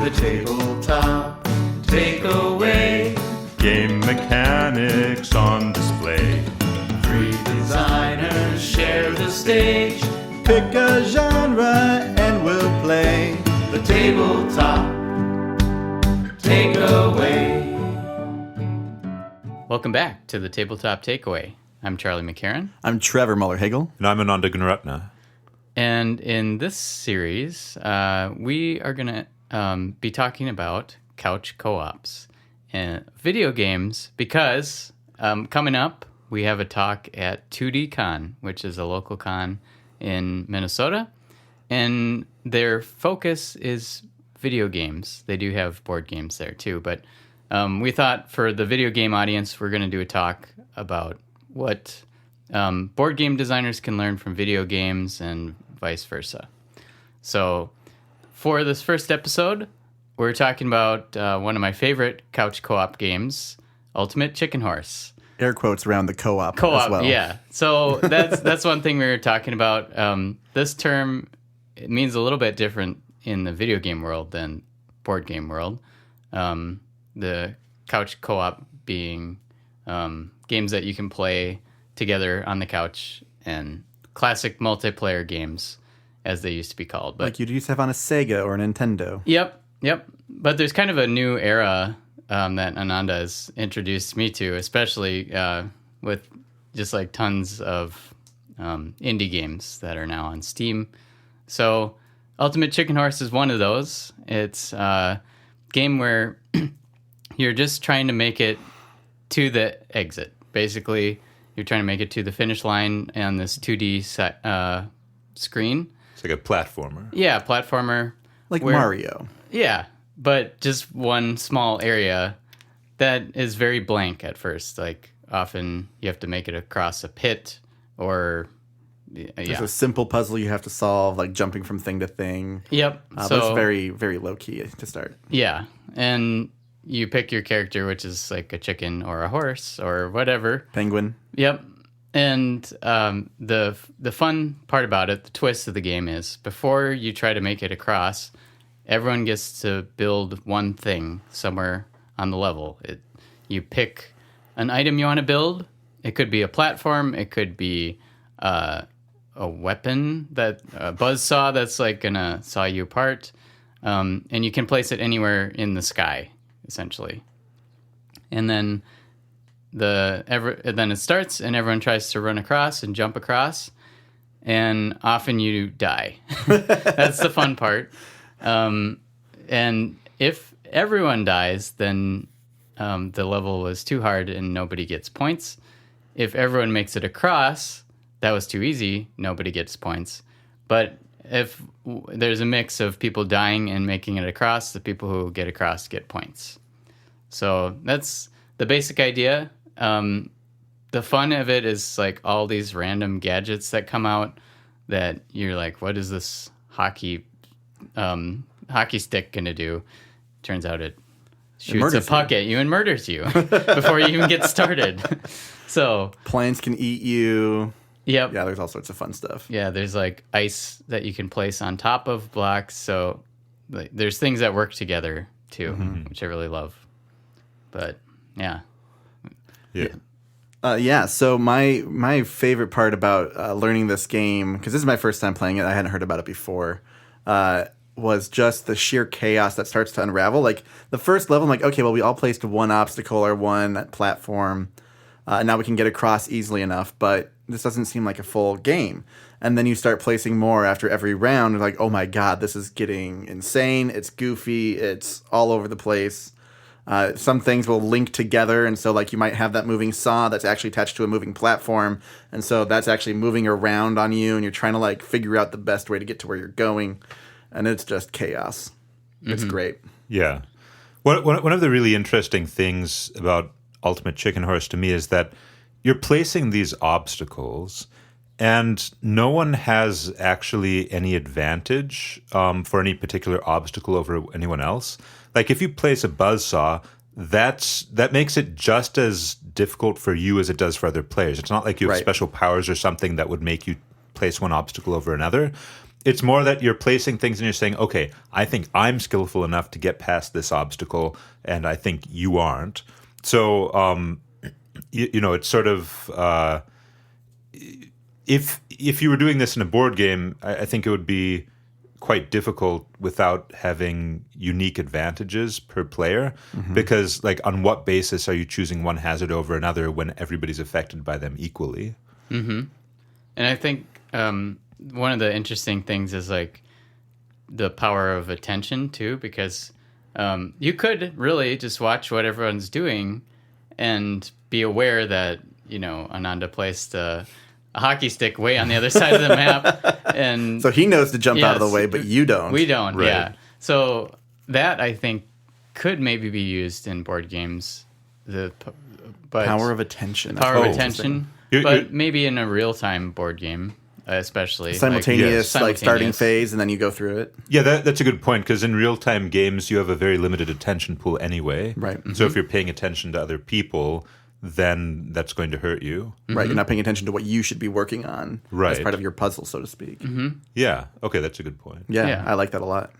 The tabletop takeaway. Game mechanics on display. 3 designers share the stage. Pick a genre and we'll play. The tabletop takeaway. Welcome back to the Tabletop Takeaway. I'm Charlie McCarran. I'm Trevor Muller-Hagel. And I'm Ananda Gunratna. And in this series, we are going to be talking about couch co-ops and video games because coming up, we have a talk at 2D Con, which is a local con in Minnesota. And their focus is video games. They do have board games there too. But we thought for the video game audience, we're going to do a talk about what board game designers can learn from video games and vice versa. So for this first episode, we're talking about one of my favorite couch co-op games, Ultimate Chicken Horse. Air quotes around the co-op as well. Yeah. So that's one thing we were talking about. This term, it means a little bit different in the video game world than board game world. The couch co-op being games that you can play together on the couch and classic multiplayer games, as they used to be called. But like you used to have on a Sega or a Nintendo. Yep. But there's kind of a new era that Ananda has introduced me to, especially with just like tons of indie games that are now on Steam. So Ultimate Chicken Horse is one of those. It's a game where you're just trying to make it to the exit. Basically, you're trying to make it to the finish line on this 2D screen. It's like a platformer. Yeah, platformer. Like Mario. Yeah, but just one small area that is very blank at first. Like, often you have to make it across a pit or... There's a simple puzzle you have to solve, like jumping from thing to thing. Yep. But it's very, very low-key to start. Yeah, and you pick your character, which is like a chicken or a horse or whatever. Penguin. Yep. And the fun part about it, the twist of the game is, before you try to make it across, everyone gets to build one thing somewhere on the level. You pick an item you want to build. It could be a platform. It could be a weapon, a buzzsaw that's like going to saw you apart. And you can place it anywhere in the sky, essentially. And then then it starts, and everyone tries to run across and jump across, and often you die. That's the fun part. And if everyone dies, then the level was too hard and nobody gets points. If everyone makes it across, that was too easy, nobody gets points. But if there's a mix of people dying and making it across, the people who get across get points. So that's the basic idea. The fun of it is like all these random gadgets that come out that you're like, what is this hockey stick gonna do? Turns out it shoots a puck at you and murders you before you even get started. So plants can eat you. Yep. Yeah, there's all sorts of fun stuff. Yeah, there's like ice that you can place on top of blocks. So like, there's things that work together too, which I really love. But yeah. So my favorite part about learning this game, because this is my first time playing it, I hadn't heard about it before, was just the sheer chaos that starts to unravel. Like the first level, I'm like, okay, well, we all placed one obstacle or one platform. Now we can get across easily enough, but this doesn't seem like a full game. And then you start placing more after every round. You're like, oh my God, this is getting insane. It's goofy. It's all over the place. Some things will link together, and so like you might have that moving saw that's actually attached to a moving platform, and so that's actually moving around on you, and you're trying to like figure out the best way to get to where you're going, and it's just chaos. It's great. Yeah. One of the really interesting things about Ultimate Chicken Horse to me is that you're placing these obstacles, and no one has actually any advantage for any particular obstacle over anyone else. Like if you place a buzzsaw, that makes it just as difficult for you as it does for other players. It's not like you have special powers or something that would make you place one obstacle over another. It's more that you're placing things and you're saying, okay, I think I'm skillful enough to get past this obstacle, and I think you aren't. So, it's sort of if you were doing this in a board game, I think it would be quite difficult without having unique advantages per player, because like on what basis are you choosing one hazard over another when everybody's affected by them equally? And I think one of the interesting things is like the power of attention too, because you could really just watch what everyone's doing and be aware that, Ananda placed a hockey stick way on the other side of the map. And So he knows to jump out of the way, but you don't. We don't, Right. yeah. So that, I think, could maybe be used in board games. But Power of attention. power Oh. of attention. You're- But you're- maybe in a real-time board game, especially. Simultaneous, like, like starting simultaneous. phase, and then you go through it. Yeah, that's a good point, because in real-time games, you have a very limited attention pool anyway. Right. So if you're paying attention to other people, then that's going to hurt you. Right. You're not paying attention to what you should be working on as Right. part of your puzzle, so to speak. Yeah. Okay, that's a good point. Yeah, Yeah. I like that a lot.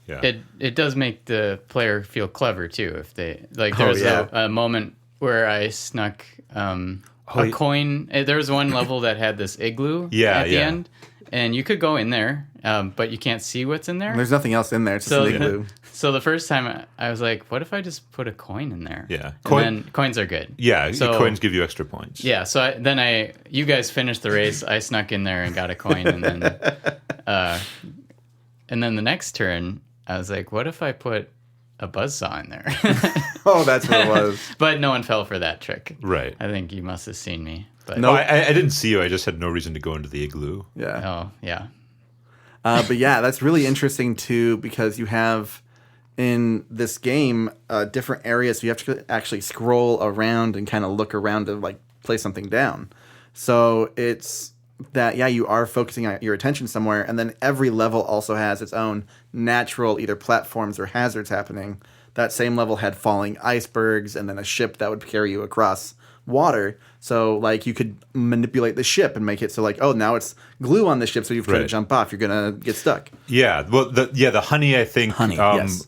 Yeah. It does make the player feel clever too. If they like, Oh, there's yeah. a moment where I snuck a coin. There was one level that had this igloo Yeah, at the yeah. end, and you could go in there, but you can't see what's in there. There's nothing else in there. It's just So, an igloo. so the first time I was like, what if I just put a coin in there? Yeah. And then coins are good. Yeah, So- coins give you extra points. Yeah, so you guys finished the race. I snuck in there and got a coin, and then the next turn, I was like, what if I put a buzzsaw in there? Oh, that's what it was. But no one fell for that trick. Right. I think you must have seen me. But No. Oh, I didn't see you. I just had no reason to go into the igloo. Yeah. Oh, yeah. But yeah, that's really interesting too, because you have in this game different areas. So you have to actually scroll around and kind of look around to like place something down. So it's that, yeah, you are focusing your attention somewhere, and then every level also has its own natural either platforms or hazards happening. That same level had falling icebergs and then a ship that would carry you across water. So like you could manipulate the ship and make it so like, oh, now it's glue on the ship, so you've got to Right. jump off. You're gonna get stuck. Yeah. Well, the honey, I think. Honey, yes.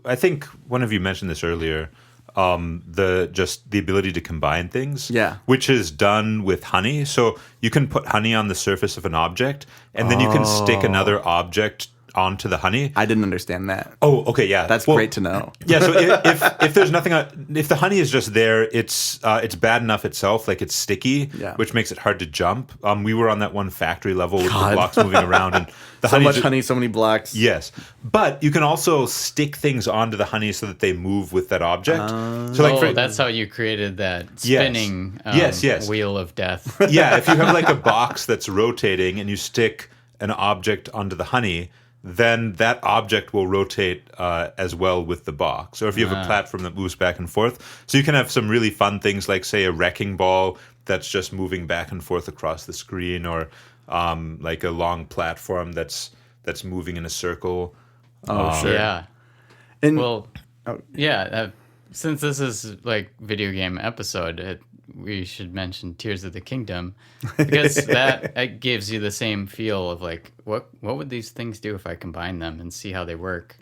I think one of you mentioned this earlier. The ability to combine things. Yeah. Which is done with honey. So you can put honey on the surface of an object, and then you can stick another object onto the honey. I didn't understand that. Oh, okay, yeah. That's Well, great to know. Yeah, so if there's nothing, if the honey is just there, it's bad enough itself, like it's sticky, Yeah. which makes it hard to jump. We were on that one factory level with God. the blocks moving around, and the So much just- honey, so many blocks. Yes, but you can also stick things onto the honey so that they move with that object. So, That's how you created that Yes. spinning Yes. wheel of death. yeah, if you have like a box that's rotating and you stick an object onto the honey, then that object will rotate as well with the box. Or if you have a platform that moves back and forth. So you can have some really fun things like, say, a wrecking ball that's just moving back and forth across the screen, or like a long platform that's moving in a circle. Oh, sure. Yeah. And Well, Oh. yeah. Since this is like video game episode, we should mention Tears of the Kingdom, because that gives you the same feel of like what would these things do if I combine them and see how they work.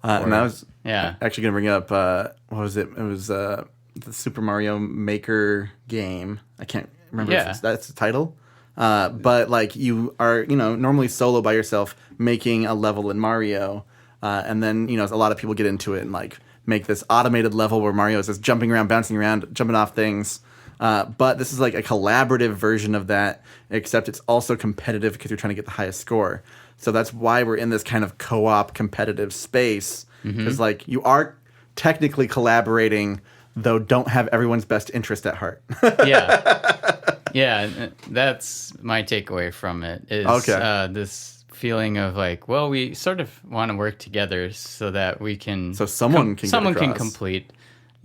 and I was Yeah. actually going to bring up what was it? It was the Super Mario Maker game. I can't remember Yeah. if that's the title. But like you are, normally solo by yourself making a level in Mario, and then a lot of people get into it and like make this automated level where Mario is just jumping around, bouncing around, jumping off things. But this is like a collaborative version of that, except it's also competitive because you're trying to get the highest score. So that's why we're in this kind of co-op competitive space, because like you are technically collaborating, though don't have everyone's best interest at heart. Yeah, that's my takeaway from it. Is Okay. this feeling of like, well, we sort of want to work together so that we can, So someone can get someone can across. complete.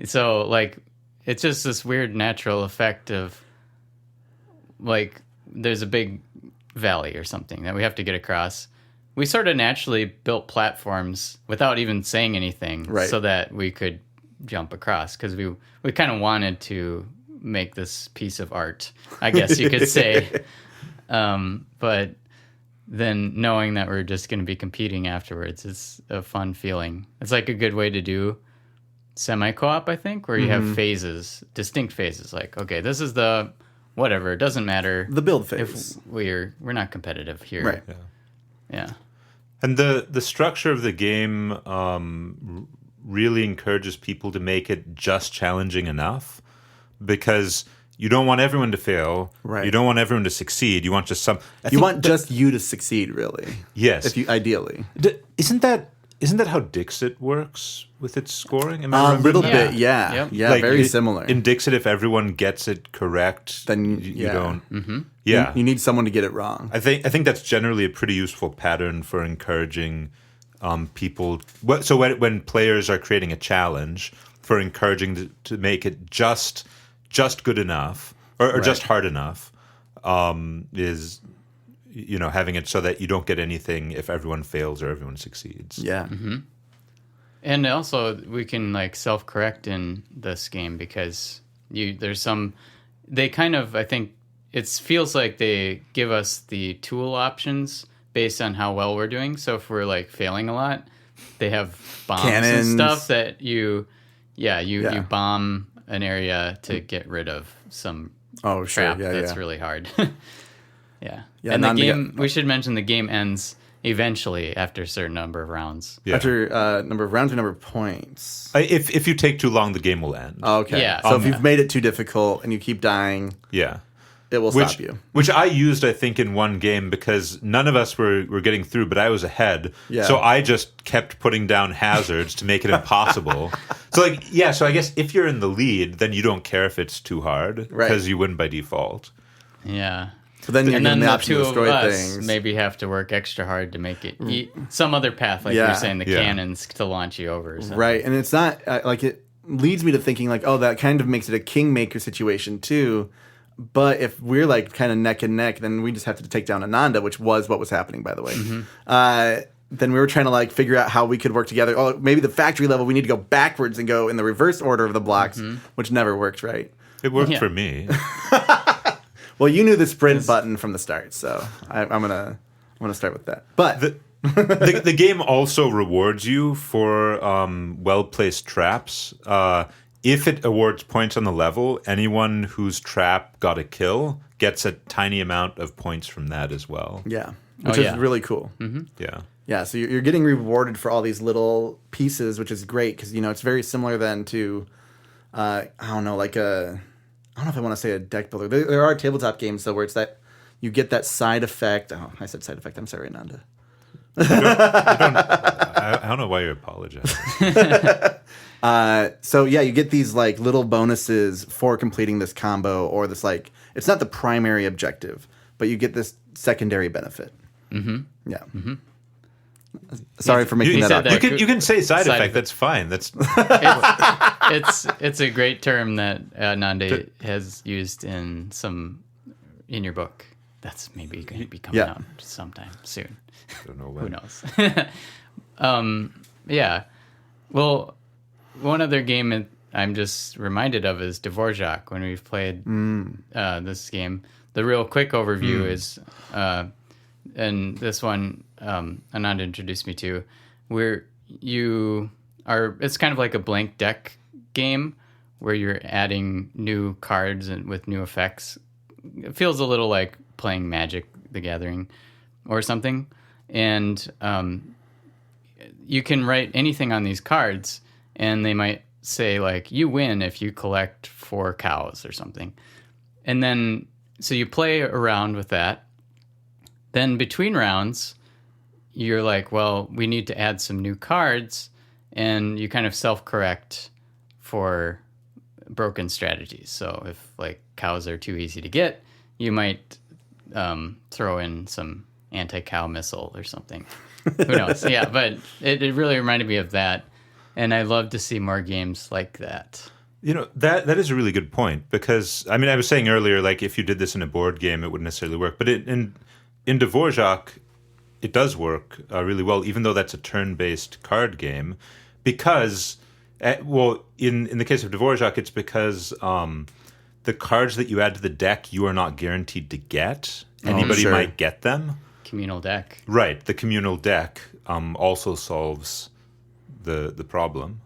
So like, it's just this weird natural effect of like, there's a big valley or something that we have to get across. We sort of naturally built platforms without even saying anything, Right. so that we could jump across, because we kind of wanted to make this piece of art, I guess you could say. But then knowing that we're just going to be competing afterwards is a fun feeling. It's like a good way to do semi-co-op, I think, where you have phases, distinct phases. Like, okay, this is the whatever. It doesn't matter. The build phase. If we're not competitive here. Right. Yeah. And the structure of the game really encourages people to make it just challenging enough, because you don't want everyone to fail. Right. You don't want everyone to succeed. You want just some. You want just you to succeed, really. Yes. If you ideally. Isn't that how Dixit works with its scoring? Am I A remembering little that? bit, yeah. Yep. Yeah, Like, very similar. In Dixit, if everyone gets it correct, Then, you yeah. don't. Mm-hmm. Yeah. You need someone to get it wrong. I think that's generally a pretty useful pattern for encouraging people. So when players are creating a challenge, for encouraging to make it just good enough or just hard enough, is having it so that you don't get anything if everyone fails or everyone succeeds. Yeah. And also, we can like self-correct in this game because there's some. They kind of, I think, it feels like they give us the tool options based on how well we're doing. So if we're like failing a lot, they have bombs Cannons. and stuff that you bomb an area to get rid of some Oh, sure. trap Yeah, that's yeah. really hard. Yeah. Yeah, And the Ananda game, we should mention the game ends eventually after a certain number of rounds. Yeah. After number of rounds or number of points? If you take too long, the game will end. Oh, okay. Yeah. So if you've made it too difficult and you keep dying, Yeah. it will stop you. Which I used, I think, in one game because none of us were getting through, but I was ahead. Yeah. So I just kept putting down hazards to make it impossible. So I guess if you're in the lead, then you don't care if it's too hard Right. because you win by default. Yeah. So then you're And given then the the option two to of destroy us things. maybe have to work extra hard to make it some other path, like Yeah. you're saying, the Yeah. cannons to launch you over. Or something. Right. And it's not like it leads me to thinking like, oh, that kind of makes it a kingmaker situation too. But if we're like kind of neck and neck, then we just have to take down Ananda, which was what was happening, by the way. Then we were trying to like figure out how we could work together. Oh, maybe the factory level, we need to go backwards and go in the reverse order of the blocks, which never worked, right? It worked Yeah. for me. Well, you knew the sprint button from the start, so I'm gonna start with that. But The game also rewards you for well-placed traps. If it awards points on the level, anyone whose trap got a kill gets a tiny amount of points from that as well. yeah, which Oh, is yeah. really cool. Yeah. Yeah, so you're getting rewarded for all these little pieces, which is great because it's very similar then to I don't know, like I don't know if I want to say a deck builder. There are tabletop games though where it's that you get that side effect. Oh, I said side effect. I'm sorry, Ananda. I don't know why you're apologizing. So yeah, you get these like little bonuses for completing this combo or this like it's not the primary objective, but you get this secondary benefit. Mm-hmm. Yeah. Mm-hmm. Sorry for making you that said up. that. You can say side Side effect. effect. That's fine. That's It's a great term that Ananda has used in your book. That's maybe going to be coming Yeah. out sometime soon. I don't know when. Who knows? Yeah. Well, one other game I'm just reminded of is Dvorak. When we've played this game, the real quick overview is, and this one Ananda introduced me to, where it's kind of like a blank deck game where you're adding new cards and with new effects. It feels a little like playing Magic: The Gathering or something. And you can write anything on these cards, and they might say, like, you win if you collect 4 cows or something. And then, so you play around with that. Then between rounds, you're like, well, we need to add some new cards, and you kind of self-correct for broken strategies. So if, like, cows are too easy to get, you might throw in some anti-cow missile or something. Who knows? Yeah, but it really reminded me of that, and I love to see more games like that. That is a really good point because I was saying earlier, like if you did this in a board game, it wouldn't necessarily work. But in Dvorak, it does work really well, even though that's a turn-based card game. Because, in the case of Dvorak, it's because the cards that you add to the deck, you are not guaranteed to get. Anybody sure. might get them. communal deck. Right. The communal deck also solves the problem.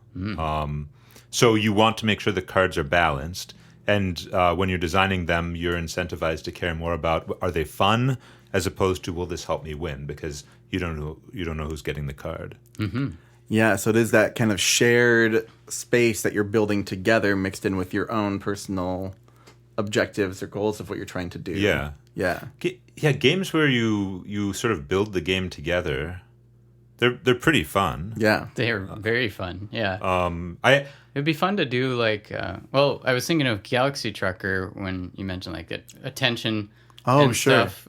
So you want to make sure the cards are balanced. And when you're designing them, you're incentivized to care more about, are they fun, as opposed to, will this help me win? Because you don't know who's getting the card. Mm-hmm. Yeah, so it is that kind of shared space that you're building together mixed in with your own personal objectives or goals of what you're trying to do. Yeah. Yeah. Games where you sort of build the game together, they're pretty fun. Yeah. They are very fun. Yeah. It'd be fun to do like, I was thinking of Galaxy Trucker when you mentioned like that attention and sure. stuff.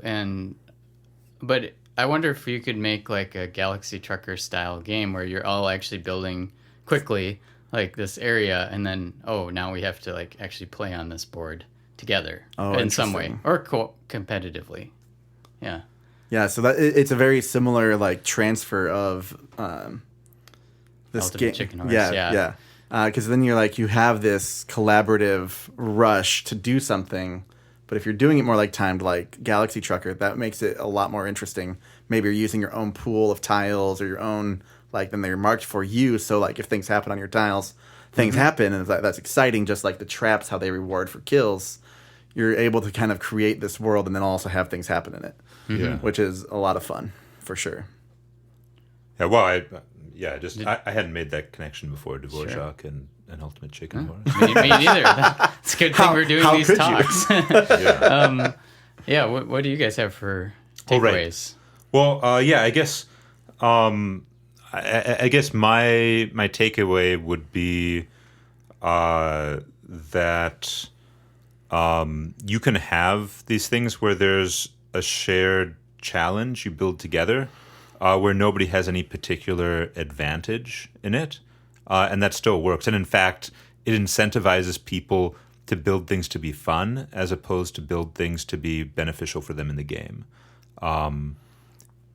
But I wonder if you could make like a Galaxy Trucker style game where you're all actually building quickly like this area, and then now we have to like actually play on this board together in some way or competitively. Yeah. Yeah, so that it's a very similar like transfer of this Ultimate game. Chicken Horse, Yeah. Because then you have this collaborative rush to do something, but if you're doing it more like timed, like Galaxy Trucker, that makes it a lot more interesting. Maybe you're using your own pool of tiles or your own then they're marked for you. So like if things happen on your tiles, things happen, and that's exciting. Just like the traps, how they reward for kills, you're able to kind of create this world and then also have things happen in it. Yeah. Which is a lot of fun, for sure. Yeah, well, I hadn't made that connection before, Dvorak and Ultimate Chicken Horse. Me neither. It's a good thing we're doing these could talks. Yeah. What do you guys have for takeaways? Well, I guess I guess my takeaway would be that you can have these things where there's a shared challenge you build together, where nobody has any particular advantage in it, and that still works. And in fact, it incentivizes people to build things to be fun as opposed to build things to be beneficial for them in the game.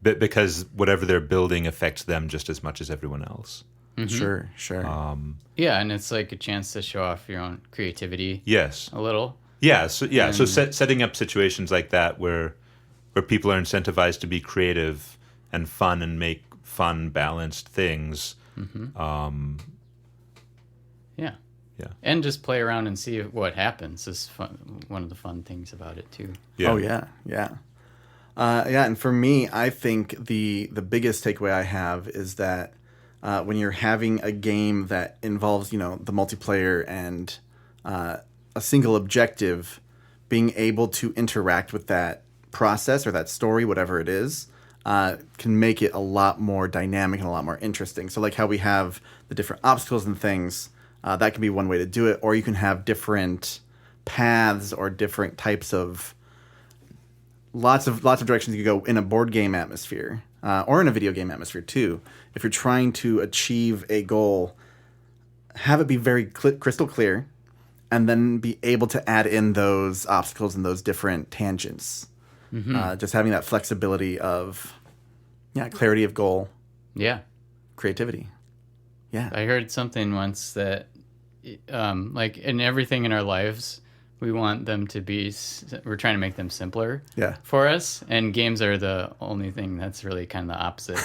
Because whatever they're building affects them just as much as everyone else. Mm-hmm. Sure. And it's like a chance to show off your own creativity. Yes. A little. Yeah. So setting up situations like that where people are incentivized to be creative and fun and make fun, balanced things. Mm-hmm. Yeah. And just play around and see what happens is fun. One of the fun things about it too. Yeah. Oh yeah. And for me, I think the biggest takeaway I have is that when you're having a game that involves, the multiplayer and a single objective, being able to interact with that process or that story, whatever it is, can make it a lot more dynamic and a lot more interesting. So like how we have the different obstacles and things, that can be one way to do it. Or you can have different paths or different types of lots of directions you can go in a board game atmosphere, or in a video game atmosphere too. If you're trying to achieve a goal, have it be very crystal clear, and then be able to add in those obstacles and those different tangents. Mm-hmm. Just having that flexibility of, clarity of goal. Yeah. Creativity. Yeah. I heard something once that, like in everything in our lives, we want them to be, we're trying to make them simpler for us. And games are the only thing that's really kind of the opposite.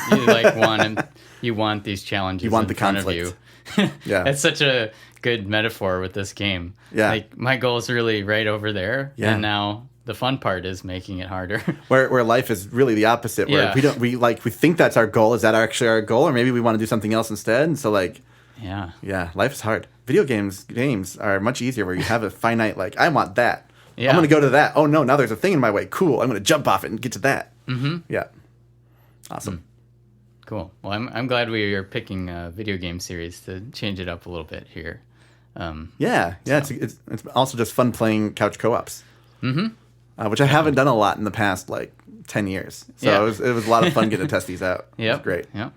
You want these challenges in front conflict. of you. Yeah. It's such a good metaphor with this game. Yeah. Like my goal is really right over there. Yeah. And now the fun part is making it harder. where life is really the opposite. Where we think that's our goal. Is that actually our goal? Or maybe we want to do something else instead. And so life is hard. Video games are much easier where you have a finite, I want that. Yeah. I'm going to go to that. Oh, no, now there's a thing in my way. Cool. I'm going to jump off it and get to that. Mm-hmm. Yeah. Awesome. Cool. Well, I'm glad we are picking a video game series to change it up a little bit here. It's also just fun playing couch co-ops. Mm-hmm. Which I haven't done a lot in the past, 10 years. So it was a lot of fun getting to test these out. It was great. Yep.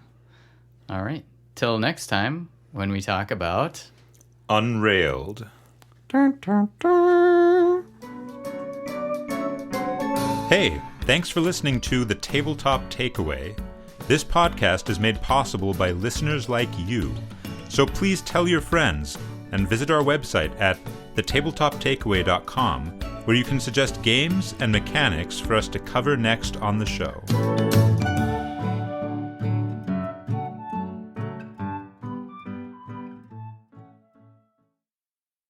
All right. Till next time when we talk about... Unrailed. Dun, dun, dun. Hey, thanks for listening to The Tabletop Takeaway. This podcast is made possible by listeners like you. So please tell your friends and visit our website at thetabletoptakeaway.com, where you can suggest games and mechanics for us to cover next on the show.